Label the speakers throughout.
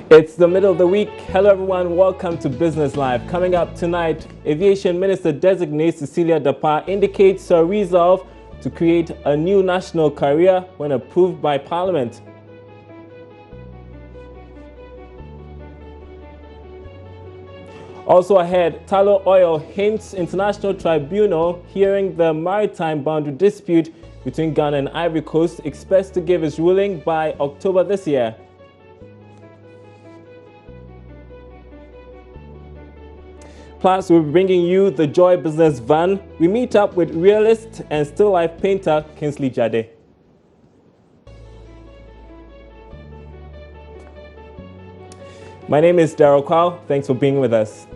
Speaker 1: It's the middle of the week. Hello everyone, welcome to Business Live. Coming up tonight, Aviation Minister Designate Cecilia Dapaah indicates her resolve to create a new national career when approved by Parliament. Also ahead, Tullow Oil hints International Tribunal hearing the maritime boundary dispute between Ghana and Ivory Coast expects to give its ruling by October this year. Plus, we'll be bringing you the Joy Business Van. We meet up with realist and still life painter Kingsley Jade. My name is Daryl Kwao. Thanks for being with us.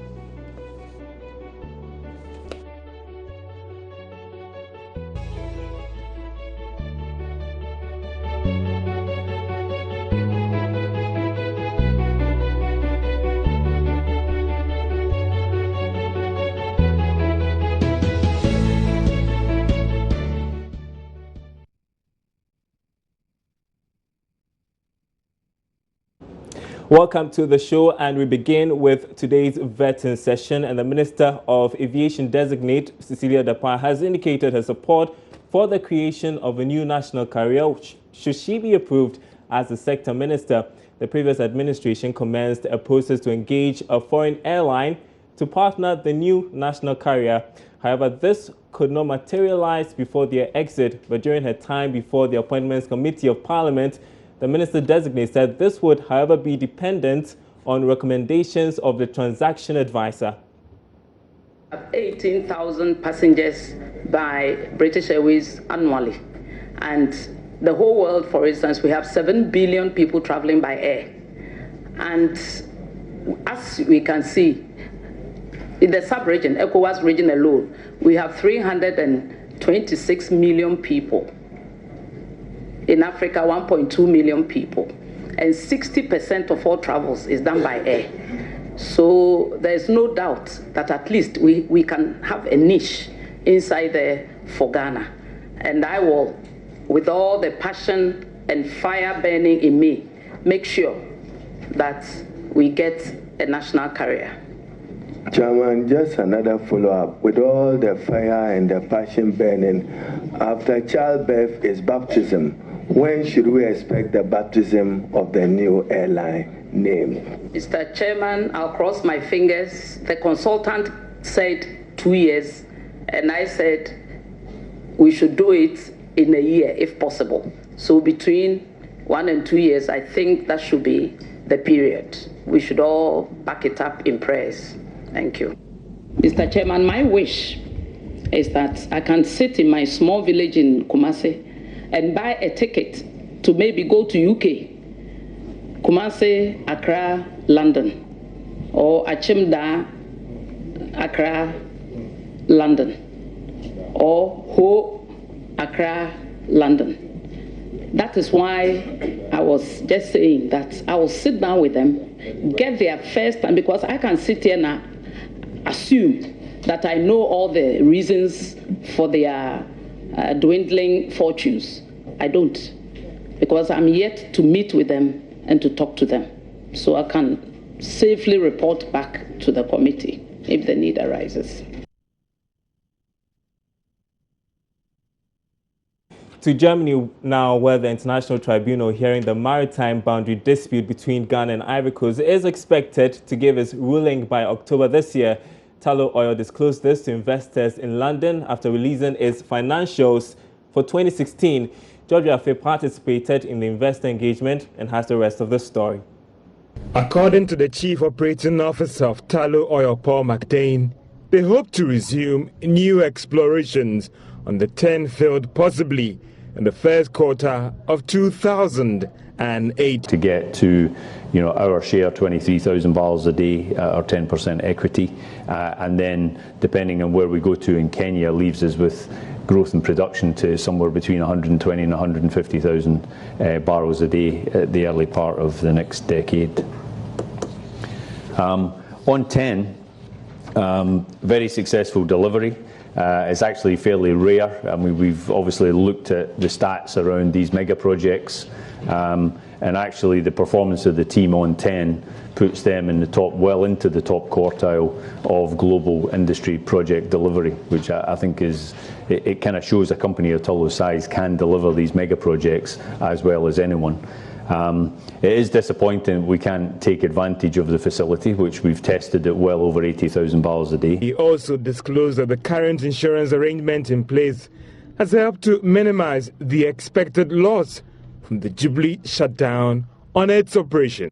Speaker 1: Welcome to the show, and we begin with today's vetting session. And the Minister of Aviation Designate, Cecilia Dapaah, has indicated her support for the creation of a new national carrier should she be approved as the sector minister. The previous administration commenced a process to engage a foreign airline to partner the new national carrier. However, this could not materialize before their exit, but during her time before the Appointments Committee of Parliament, the minister-designate said this would, however, be dependent on recommendations of the transaction advisor.
Speaker 2: 18,000 passengers by British Airways annually. And the whole world, for instance, we have 7 billion people traveling by air. And as we can see, in the sub-region, ECOWAS region alone, we have 326 million people. In Africa, 1.2 million people, and 60% of all travels is done by air. So there's no doubt that at least we can have a niche inside there for Ghana. And I will, with all the passion and fire burning in me, make sure that we get a national carrier.
Speaker 3: Chairman, just another follow-up. With all the fire and the passion burning, after childbirth is baptism. When should we expect the baptism of the new airline name?
Speaker 2: Mr. Chairman, I'll cross my fingers. The consultant said 2 years, and I said we should do it in a year if possible. So between 1 and 2 years, I think that should be the period. We should all back it up in prayers. Thank you. Mr. Chairman, my wish is that I can sit in my small village in Kumasi and buy a ticket to maybe go to UK, Kumasi, Accra, London, or Achimda, Accra, London, or Ho, Accra, London. That is why I was just saying that I will sit down with them, get their first time, because I can sit here now, assume that I know all the reasons for their dwindling fortunes. I don't, because I'm yet to meet with them and to talk to them, so I can safely report back to the committee if the need arises.
Speaker 1: To Germany now, where the International Tribunal hearing the maritime boundary dispute between Ghana and Ivory Coast is expected to give its ruling by October this year. Tullow Oil disclosed this to investors in London after releasing its financials for 2016. Georgia Afe participated in the investor engagement and has the rest of the story.
Speaker 4: According to the Chief Operating Officer of Tullow Oil, Paul McDane, they hope to resume new explorations on the 10 field possibly in the first quarter of 2008.
Speaker 5: To get to, our share, 23,000 barrels a day, or 10% equity, and then depending on where we go to in Kenya, leaves us with growth in production to somewhere between 120 and 150,000 barrels a day at the early part of the next decade. On 10, very successful delivery. It's actually fairly rare. I mean, we've obviously looked at the stats around these mega projects. and actually the performance of the team on 10 puts them in the top, well into the top quartile of global industry project delivery, which I think is, it kind of shows a company of Tullow size can deliver these mega projects as well as anyone. It is disappointing we can't take advantage of the facility, which we've tested at well over 80,000 barrels a day.
Speaker 4: He also disclosed that the current insurance arrangement in place has helped to minimize the expected loss from the Jubilee shutdown on its operation.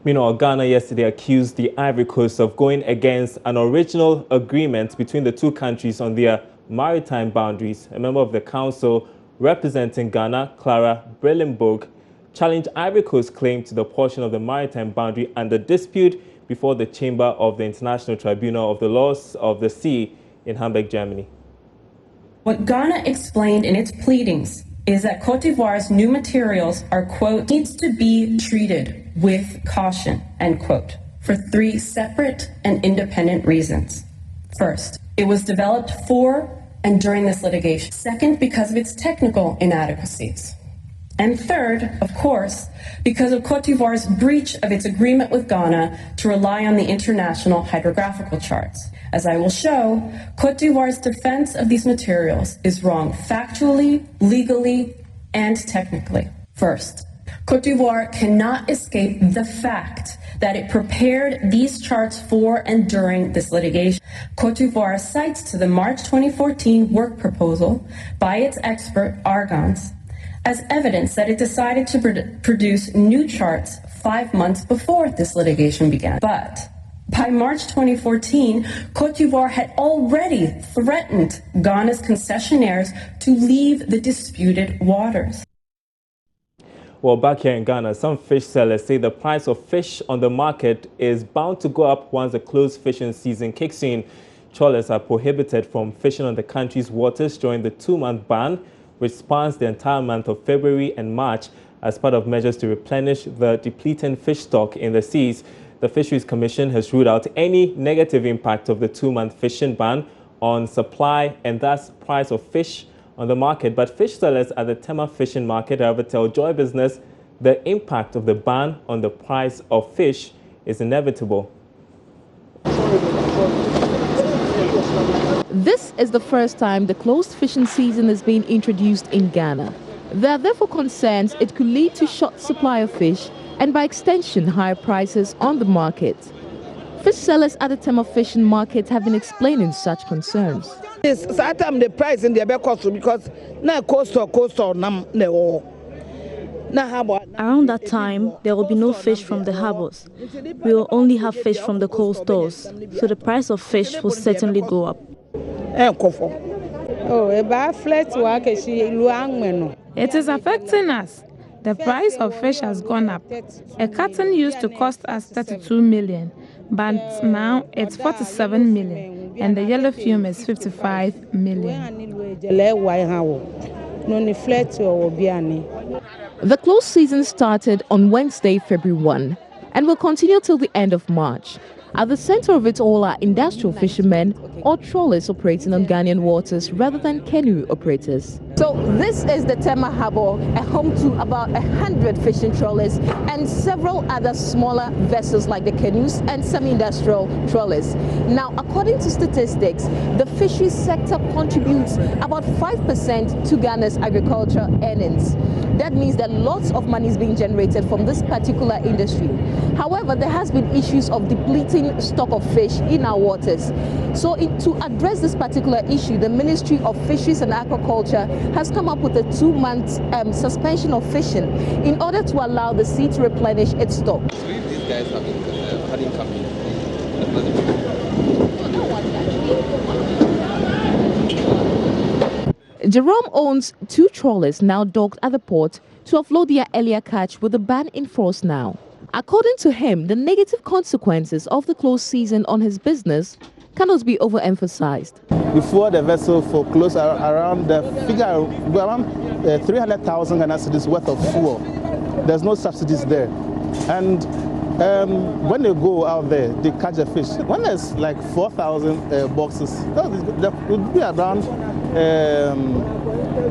Speaker 1: Meanwhile, Ghana yesterday accused the Ivory Coast of going against an original agreement between the two countries on their maritime boundaries. A member of the council representing Ghana, Clara Brelenburg, challenged Ivory Coast's claim to the portion of the maritime boundary under dispute before the Chamber of the International Tribunal of the Laws of the Sea in Hamburg, Germany.
Speaker 6: What Ghana explained in its pleadings is that Côte d'Ivoire's new materials are, quote, needs to be treated with caution, end quote, for 3 separate and independent reasons. First, it was developed for and during this litigation. Second, because of its technical inadequacies. And third, of course, because of Côte d'Ivoire's breach of its agreement with Ghana to rely on the international hydrographical charts. As I will show, Côte d'Ivoire's defense of these materials is wrong factually, legally, and technically. First, Côte d'Ivoire cannot escape the fact that it prepared these charts for and during this litigation. Côte d'Ivoire cites to the March 2014 work proposal by its expert, Argans, as evidence that it decided to produce new charts 5 months before this litigation began. But by March 2014, Côte d'Ivoire had already threatened Ghana's concessionaires to leave the disputed waters.
Speaker 1: Well, back here in Ghana, some fish sellers say the price of fish on the market is bound to go up once the closed fishing season kicks in. Trawlers are prohibited from fishing on the country's waters during the 2-month ban, which spans the entire month of February and March as part of measures to replenish the depleting fish stock in the seas. The Fisheries Commission has ruled out any negative impact of the 2-month fishing ban on supply and thus price of fish on the market. But fish sellers at the Tema Fishing Market, however, tell Joy Business the impact of the ban on the price of fish is inevitable.
Speaker 7: This is the first time the closed fishing season is being introduced in Ghana. There are therefore concerns it could lead to short supply of fish and by extension higher prices on the market. Fish sellers at the Tema Fishing Market have been explaining such concerns.
Speaker 8: Yes, sometimes the price in the cost because now coastal no.
Speaker 9: Around that time, there will be no fish from the harbors. We will only have fish from the cold stores, so the price of fish will certainly go up.
Speaker 10: It is affecting us. The price of fish has gone up. A carton used to cost us 32 million, but now it's 47 million, and the yellow fume is 55 million.
Speaker 7: The closed season started on Wednesday, February 1, and will continue till the end of March. At the center of it all are industrial fishermen or trawlers operating on Ghanaian waters rather than canoe operators. So this is the Tema Harbour, a home to about 100 fishing trawlers and several other smaller vessels like the canoes and semi-industrial trawlers. Now, according to statistics, the fisheries sector contributes about 5% to Ghana's agricultural earnings. That means that lots of money is being generated from this particular industry. However, there has been issues of depleting stock of fish in our waters. So to address this particular issue, the Ministry of Fisheries and Aquaculture has come up with a 2-month suspension of fishing in order to allow the sea to replenish its stock.
Speaker 11: So if these guys hadn't come in,
Speaker 7: Jerome owns 2 trawlers now docked at the port to offload their earlier catch with the ban in force now. According to him, the negative consequences of the closed season on his business cannot be overemphasized.
Speaker 12: Before the vessel foreclosed, around the figure around 300,000 Ghana cedis worth of fuel. There's no subsidies there, and when they go out there, they catch the fish. When there's like 4,000 boxes, that would be around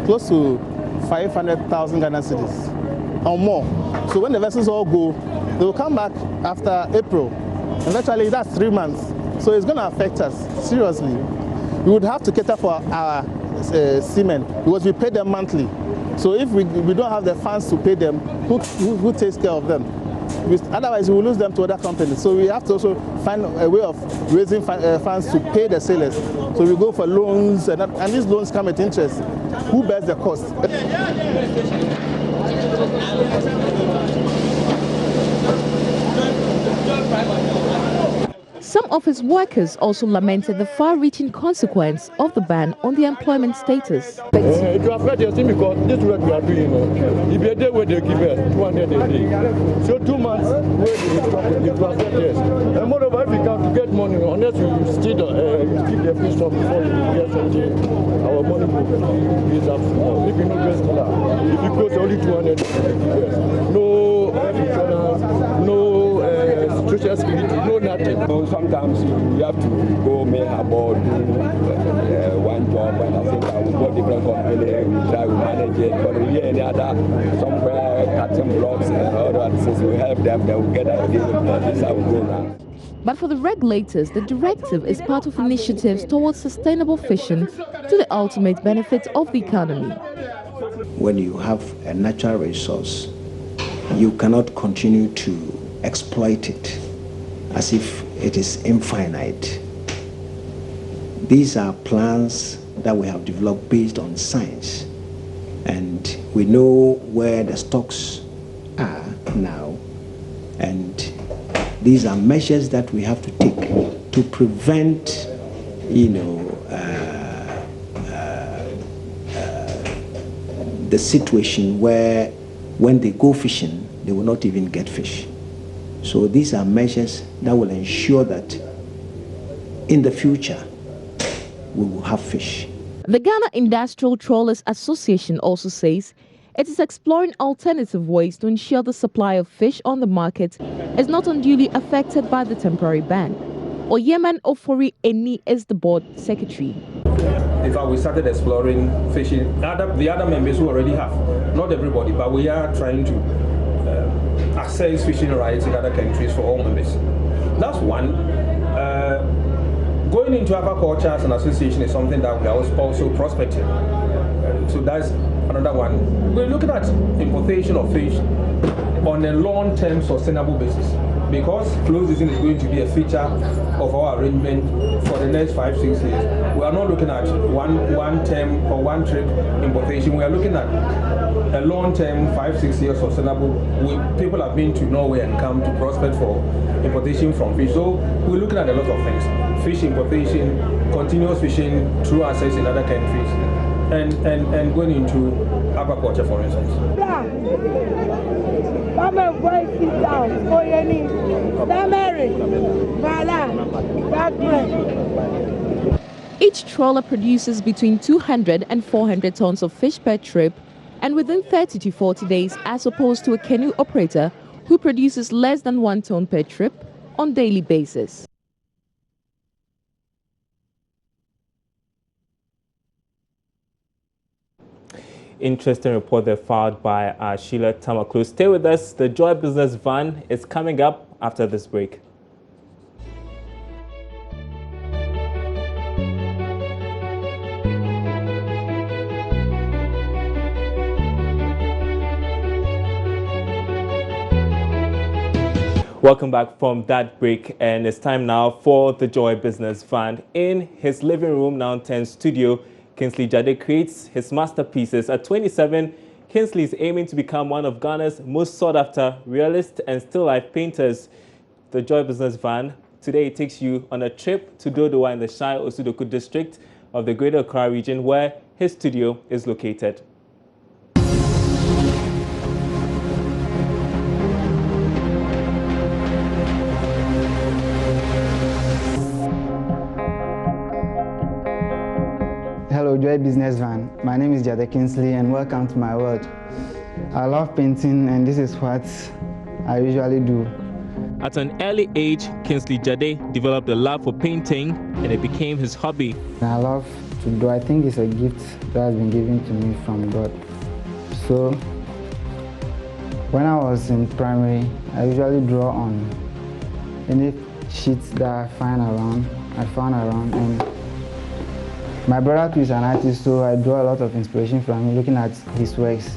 Speaker 12: close to 500,000 Ghana cedis. or more. So when the vessels all go, they will come back after April. And virtually that's 3 months. So it's going to affect us seriously. We would have to cater for our seamen because we pay them monthly. So if we don't have the funds to pay them, who takes care of them? Otherwise, we will lose them to other companies. So we have to also find a way of raising funds to pay the sailors. So we go for loans, and these loans come at interest. Who bears the cost?
Speaker 7: Some office workers also lamented the far-reaching consequence of the ban on their employment status.
Speaker 13: It will affect us because this work we are doing, if a day where they give us 200 a day, so 2 months where it will affect us. And moreover, if we come to get money, unless we still keep the fish up before we get something, our money will be up. If you know best, if it goes only 200, no health insurance, no social security, no nothing.
Speaker 14: Sometimes you have to go make about one job, and I think I will go different company, we try to manage it, but we hear any other somewhere cutting blocks and all that, since we help them, they will get an idea. This is how we go now.
Speaker 7: But for the regulators, the directive is part of initiatives towards sustainable fishing to the ultimate benefit of the economy.
Speaker 15: When you have a natural resource, you cannot continue to exploit it as if it is infinite. These are plans that we have developed based on science, and we know where the stocks are now, and these are measures that we have to take to prevent, the situation where when they go fishing, they will not even get fish. So these are measures that will ensure that in the future we will have fish.
Speaker 7: The Ghana Industrial Trawlers Association also says it is exploring alternative ways to ensure the supply of fish on the market is not unduly affected by the temporary ban. Oyeman Ofori Eni is the board secretary.
Speaker 16: In fact, we started exploring fishing. The other members who already have, not everybody, but we are trying to access fishing rights in other countries for all members. That's one. Going into aquaculture as an association is something that we are also prospecting. So that's another one. We're looking at importation of fish on a long-term sustainable basis, because closed season is going to be a feature of our arrangement for the next 5-6 years. We are not looking at one term or one trip importation. We are looking at a long-term 5-6 years sustainable. People have been to Norway and come to prospect for importation from fish. So we're looking at a lot of things: fish importation, continuous fishing through access in other countries, and going into aquaculture, for instance.
Speaker 7: Each trawler produces between 200 and 400 tons of fish per trip, and within 30 to 40 days, as opposed to a canoe operator who produces less than 1 ton per trip on daily basis.
Speaker 1: Interesting report there filed by Sheila Tamaklu. Stay with us. The Joy Business Van is coming up after this break. Welcome back from that break, and it's time now for the Joy Business Van. In his living room, now 10 studio, Kingsley Jade creates his masterpieces. At 27, Kingsley is aiming to become one of Ghana's most sought-after realist and still life painters. The Joy Business Van today takes you on a trip to Dodowa in the Shire Osudoku district of the Greater Accra region, where his studio is located.
Speaker 17: Hello, Joy Business Van. My name is Jade Kingsley, and welcome to my world. I love painting, and this is what I usually do.
Speaker 1: At an early age, Kingsley Jade developed a love for painting, and it became his hobby.
Speaker 17: I love to draw. I think it's a gift that has been given to me from God. So When I was in primary, I usually draw on any sheets that I found around, and my brother too is an artist, so I draw a lot of inspiration from him looking at his works.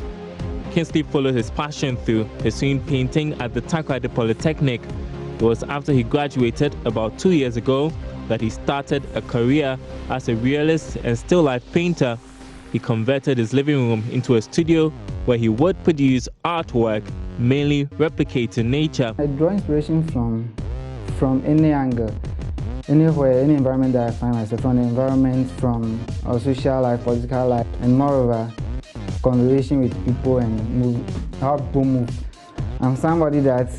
Speaker 1: Kingsley followed his passion through pursuing painting at the Takoradi Polytechnic. It was after he graduated about 2 years ago that he started a career as a realist and still life painter. He converted his living room into a studio where he would produce artwork, mainly replicating nature.
Speaker 17: I draw inspiration from any angle, anywhere, any environment that I find myself, from the environment, from our social life, political life, and moreover, conversation with people and how people move. I'm somebody that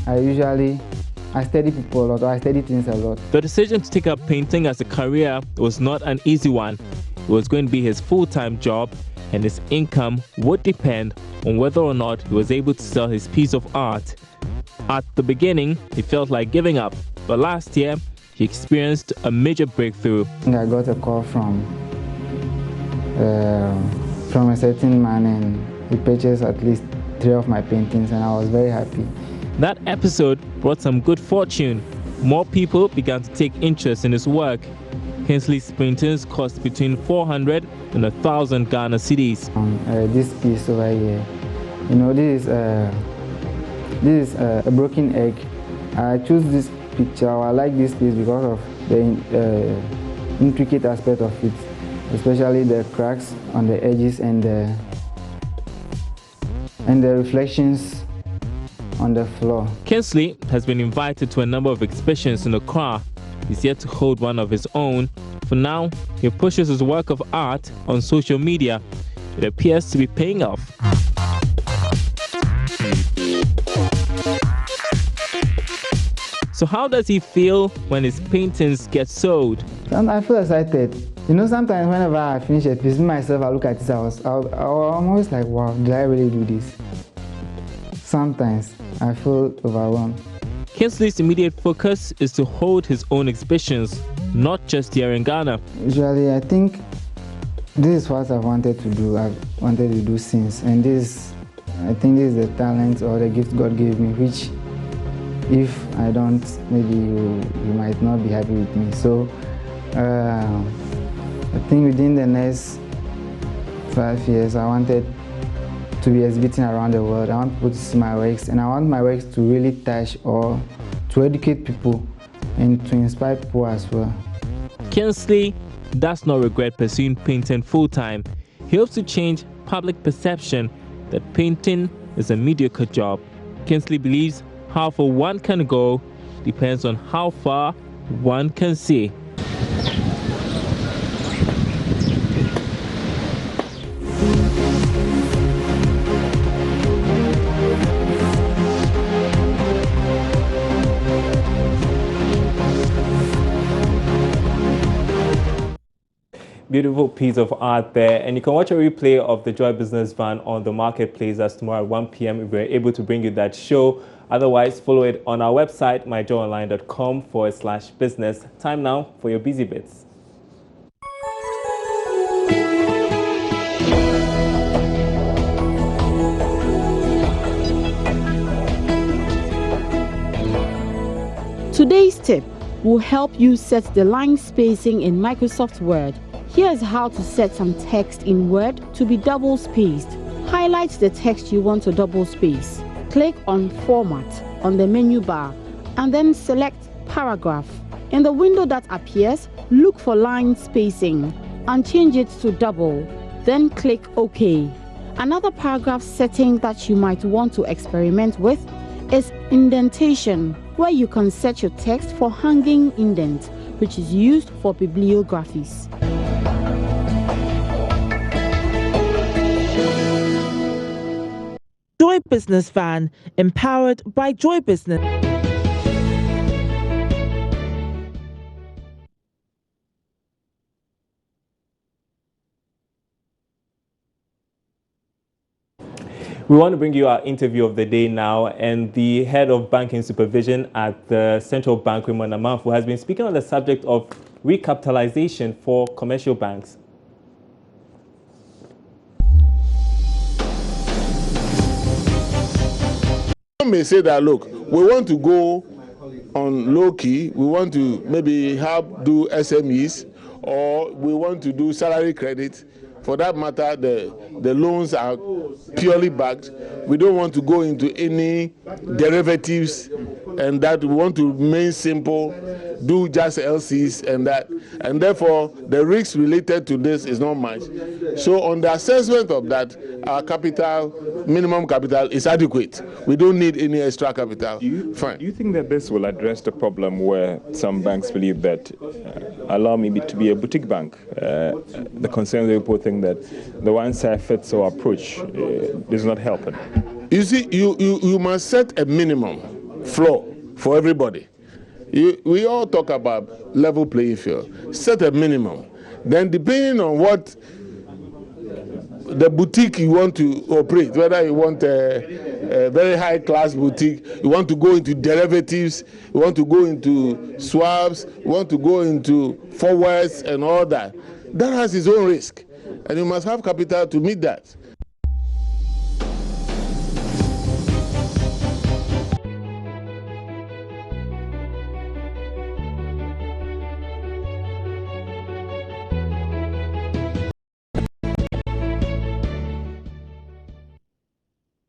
Speaker 17: I study people a lot, or I study things a lot.
Speaker 1: The decision to take up painting as a career was not an easy one. It was going to be his full-time job, and his income would depend on whether or not he was able to sell his piece of art. At the beginning, he felt like giving up, but last year, he experienced a major breakthrough.
Speaker 17: I got a call from a certain man, and he purchased at least 3 of my paintings, and I was very happy.
Speaker 1: That episode brought some good fortune. More people began to take interest in his work. Kingsley's paintings cost between 400 and 1,000 Ghana cedis.
Speaker 17: This piece over here, you know, this is a broken egg. I choose this picture. I like this piece because of the intricate aspect of it, especially the cracks on the edges and the reflections on the floor.
Speaker 1: Kingsley has been invited to a number of exhibitions in Accra. He's yet to hold one of his own. For now, he pushes his work of art on social media. It appears to be paying off. So how does he feel when his paintings get sold?
Speaker 17: I feel excited. You know, sometimes whenever I finish a piece, myself, I look at it, I'm always like, wow, did I really do this? Sometimes I feel overwhelmed.
Speaker 1: Kingsley's immediate focus is to hold his own exhibitions, not just here in Ghana.
Speaker 17: Usually, I think this is what I wanted to do. I've wanted to do since, and I think this is the talent or the gift God gave me, which if I don't, maybe you might not be happy with me. So I think within the next 5 years, I wanted to be exhibiting around the world. I want people to see my works, and I want my works to really touch or to educate people and to inspire people as well.
Speaker 1: Kingsley does not regret pursuing painting full-time. He hopes to change public perception that painting is a mediocre job. Kingsley believes how far one can go depends on how far one can see. Beautiful piece of art there, and you can watch a replay of the Joy Business Van on the Marketplace. That's tomorrow at 1 p.m. if we're able to bring you that show. Otherwise, follow it on our website, myjoyonline.com/business. Time now for your busy bits.
Speaker 18: Today's tip will help you set the line spacing in Microsoft Word. Here's how to set some text in Word to be double spaced. Highlight the text you want to double space. Click on Format on the menu bar and then select Paragraph. In the window that appears, look for line spacing and change it to double. Then click OK. Another paragraph setting that you might want to experiment with is indentation, where you can set your text for hanging indent, which is used for bibliographies.
Speaker 19: Joy Business Van, empowered by Joy Business.
Speaker 1: We want to bring you our interview of the day now, and the head of banking supervision at the Central Bank, Raymond Amanfo, has been speaking on the subject of recapitalization for commercial banks.
Speaker 20: Some may say that, look, we want to go on low key, we want to maybe help do SMEs, or we want to do salary credit. For that matter, the loans are purely backed. We don't want to go into any derivatives, and that we want to remain simple, do just LCs and that. And therefore, the risk related to this is not much. So on the assessment of that, our capital, minimum capital is adequate. We don't need any extra capital. Fine.
Speaker 4: Do you think that this will address the problem where some banks believe that, allow me to be a boutique bank, the concerns of people think that the one-size-fits-all approach is not helping?
Speaker 20: You see, you must set a minimum floor for everybody. We all talk about level playing field. Set a minimum. Then depending on what the boutique you want to operate, whether you want a very high-class boutique, you want to go into derivatives, you want to go into swaps, you want to go into forwards and all that, that has its own risk. And you must have capital to meet that.